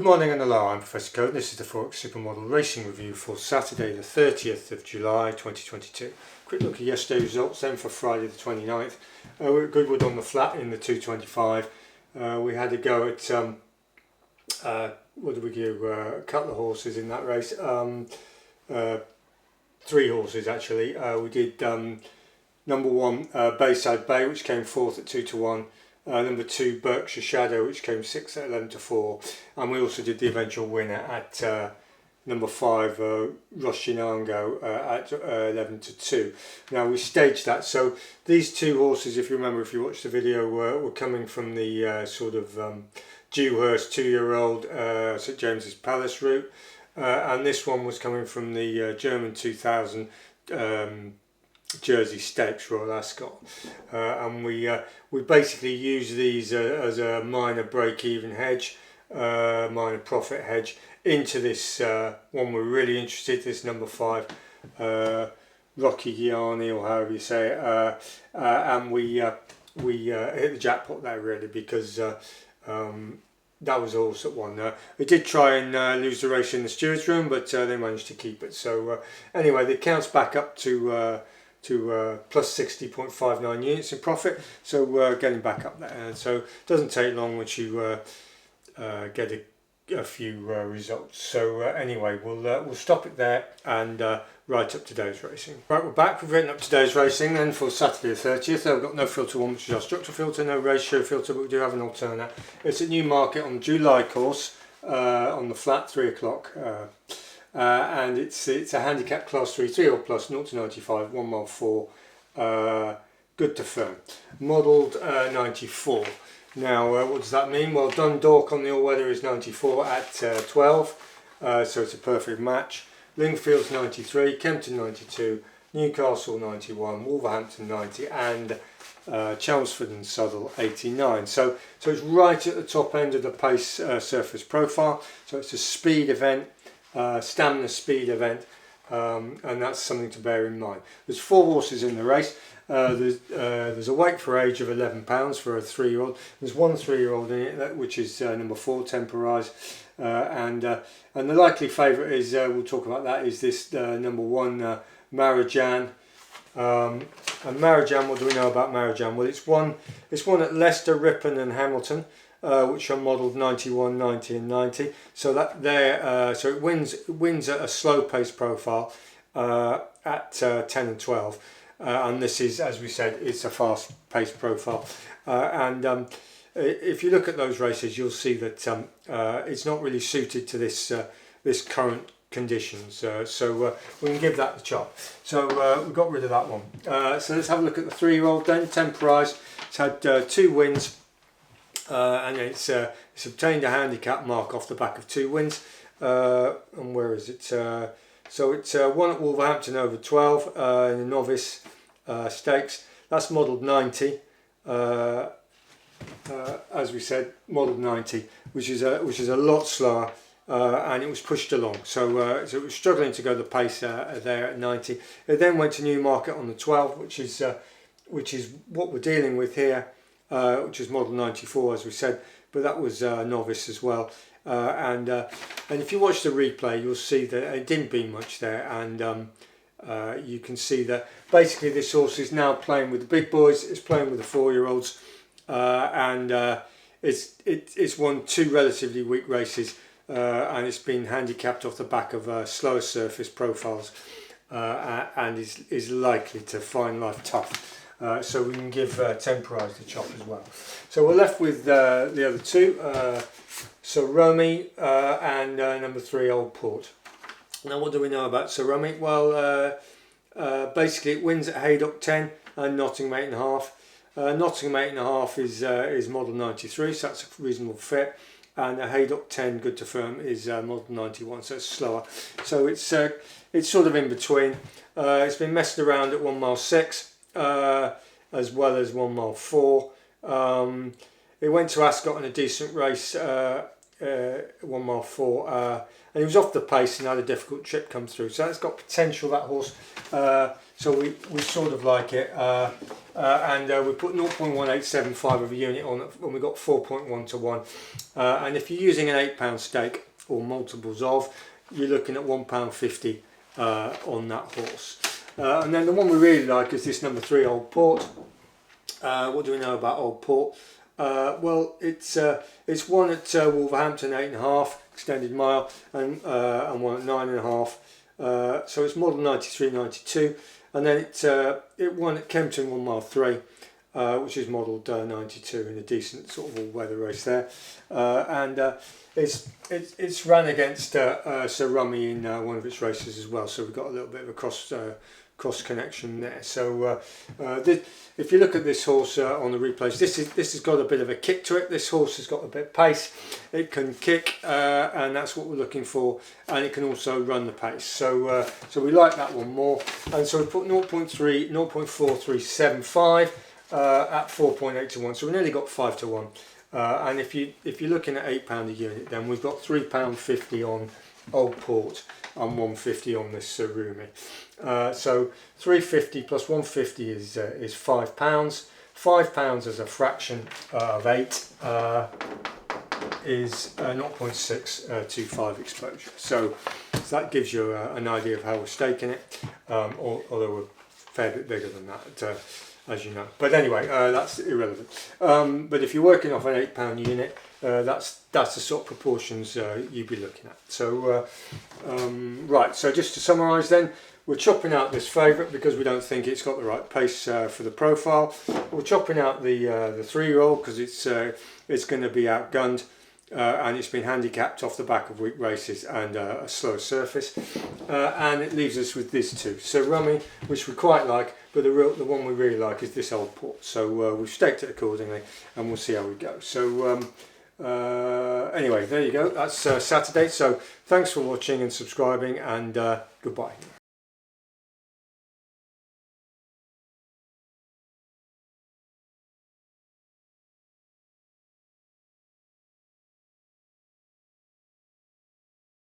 morning and hello, I'm Professor Code and this is the Forex Supermodel Racing Review for Saturday the 30th of July 2022. Quick look at yesterday's results then for Friday the 29th. We're at Goodwood on the flat in the 225. We had a go at, what did we do, a couple of horses in that race, 3 horses actually. We did number 1 Bayside Bay, which came 4th at 2 to 1. Number 2 Berkshire Shadow, which came 6th at 11 to 4, and we also did the eventual winner at number 5 Roshinango at 11 to 2. Now we staged that, so these 2 horses, if you remember, if you watched the video, were coming from the sort of Dewhurst 2-year-old St James's Palace route, and this one was coming from the German 2000 Jersey Stakes Royal Ascot, and we basically use these as a minor break-even hedge, minor profit hedge into this one we're really interested. This number 5, Rocky Gianni, or however you say it, and we hit the jackpot there really, because that was a horse that won. They did try and lose the race in the stewards room, but they managed to keep it. So anyway, the count's back up to plus 60.59 units in profit, so we're getting back up there. So it doesn't take long once you get a few results. So anyway, we'll stop it there and write up today's racing. Right, we're back. We've written up today's racing then for Saturday the 30th. We've got no filter 1, which is our structural filter, no ratio filter, but we do have an alternate. It's at Newmarket on the July course on the flat, 3 o'clock. And it's a handicap class 3, 3 or plus, 0 to 95, 1 mile 4, good to firm, modelled 94. Now what does that mean? Well, Dundalk on the all-weather is 94 at 12, so it's a perfect match. Lingfield's 93, Kempton 92, Newcastle 91, Wolverhampton 90, and Chelmsford and Southall 89. So it's right at the top end of the pace surface profile, so it's a speed event. Stamina speed event, and that's something to bear in mind. There's 4 horses in the race. There's a weight for age of £11 for a 3-year-old. There's 1 3-year-old in it, which is number 4 Temporize, and the likely favourite is, we'll talk about that, is this number 1 Marijan. And Marijan, what do we know about Marijan? Well, it's one at Leicester, Ripon and Hamilton, which are modelled 91, 90 and 90, so that there, so it wins at a slow pace profile at 10 and 12, and this is, as we said, it's a fast paced profile, and if you look at those races, you'll see that it's not really suited to this current conditions, so we can give that a chop. So we got rid of that one. So let's have a look at the 3-year-old then. Temporize. It's had 2 wins. And it's obtained a handicap mark off the back of 2 wins, and where is it? So it's won at Wolverhampton over 12 in the novice stakes. That's modelled 90, as we said, modelled 90, which is a lot slower, and it was pushed along. So it was struggling to go the pace there at 90. It then went to Newmarket on the 12, which is what we're dealing with here. Which is model 94, as we said, but that was novice as well. And if you watch the replay, you'll see that it didn't be much there, and you can see that basically this horse is now playing with the big boys. It's playing with the 4-year-olds, and it's won 2 relatively weak races, and it's been handicapped off the back of slower surface profiles, and is likely to find life tough. So we can give Temporize the chop as well. So we're left with the other 2, so Romy and number 3 Old Port. Now what do we know about Sir Romy? Well, basically it wins at Haydock 10 and Nottingham 8.5. Nottingham 8.5 is model 93, so that's a reasonable fit, and Haydock 10 good to firm is model 91, so it's slower. So it's sort of in between. It's been messed around at 1 mile 6. As well as 1 mile 4. It went to Ascot in a decent race, 1 mile 4, and he was off the pace and had a difficult trip come through. So that's got potential, that horse, So we sort of like it, and we put 0.1875 of a unit on it when we got 4.1 to 1. And if you're using an £8 stake or multiples of, you're looking at £1.50 on that horse. And then the one we really like is this number 3 Old Port. What do we know about Old Port? Well, it's one at Wolverhampton 8.5 extended mile, and one at 9.5. So it's model 93-92, and then it won at Kempton 1 mile 3, which is modelled 92 in a decent sort of all-weather race there, and it's run against Sir Rummy in one of its races as well. So we've got a little bit of a cross connection there. So if you look at this horse on the replays, this has got a bit of a kick to it. This horse has got a bit of pace. It can kick, and that's what we're looking for, and it can also run the pace. So we like that one more, and so we put 0.4375 at 4.8 to 1. So we nearly got 5 to 1. And if you're looking at £8 a unit, then we've got £3.50 on Old Port and £1.50 on this Sir Rumi. So £3.50 plus £1.50 is £5. £5 as a fraction of 8 is 0.625 exposure. So that gives you an idea of how we're staking it, although we're a fair bit bigger than that, as you know. But anyway, that's irrelevant. But if you're working off an £8 unit, that's the sort of proportions you'd be looking at. So right, so just to summarise then, we're chopping out this favourite because we don't think it's got the right pace for the profile. We're chopping out the 3-year-old because it's going to be outgunned, and it's been handicapped off the back of weak races and a slow surface, and it leaves us with this two. So Rummy, which we quite like, but the one we really like is this Old Port. So we've staked it accordingly, and we'll see how we go. So anyway, there you go. That's Saturday. So thanks for watching and subscribing, and goodbye.